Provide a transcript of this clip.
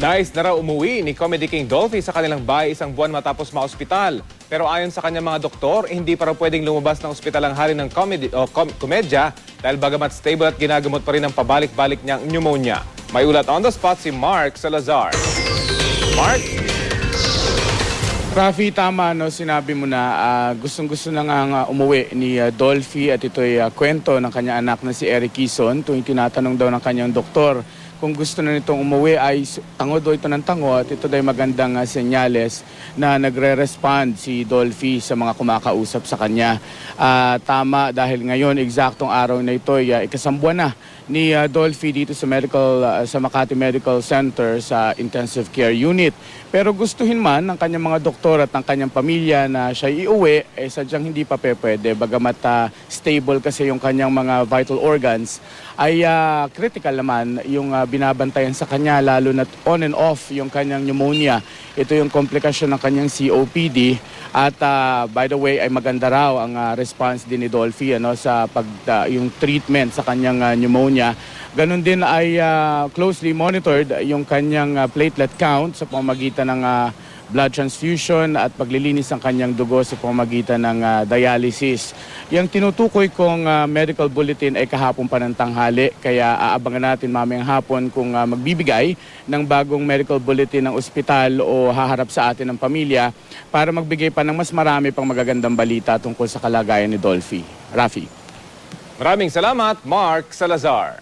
Nais na raw umuwi ni Comedy King Dolphy sa kanilang bahay isang buwan matapos ma-ospital. Pero ayon sa kanyang mga doktor, hindi pa raw pwedeng lumabas ng ospital ang hari ng komedya dahil bagamat stable at ginagamot pa rin ang pabalik-balik niyang pneumonia. May ulat on the spot si Mark Salazar. Mark? Rafi, tama, no? Sinabi mo na gustong-gusto na nga umuwi ni Dolphy at ito'y kwento ng kanyang anak na si Eric Quezon tuwing tinatanong daw ng kanyang doktor kung gusto na nitong umuwi ay tango daw ito ng tango at ito daw magandang senyales na nagre-respond si Dolphy sa mga kumakausap sa kanya. Tama dahil ngayon, eksaktong araw na ito ay ikasambuan na ni Dolphy dito sa Makati Medical Center sa Intensive Care Unit. Pero gustuhin man ng kanyang mga doktor at ng kanyang pamilya na siya iuwi, sadyang hindi pa pwede. Bagamat stable kasi yung kanyang mga vital organs, ay critical naman yung binabantayan sa kanya, lalo na on and off yung kanyang pneumonia. Ito yung komplikasyon ng kanyang COPD at by the way ay maganda raw ang response din ni Dolphy sa yung treatment sa kanyang pneumonia. Ganon din ay closely monitored yung kanyang platelet count sa pamamagitan ng blood transfusion at paglilinis ng kanyang dugo sa pamamagitan ng dialysis. Yung tinutukoy kong medical bulletin ay kahapon pa ng tanghali, kaya aabangan natin mamayang hapon kung magbibigay ng bagong medical bulletin ng ospital o haharap sa atin ng pamilya para magbigay pa ng mas marami pang magagandang balita tungkol sa kalagayan ni Dolphy. Rafi. Maraming salamat, Mark Salazar.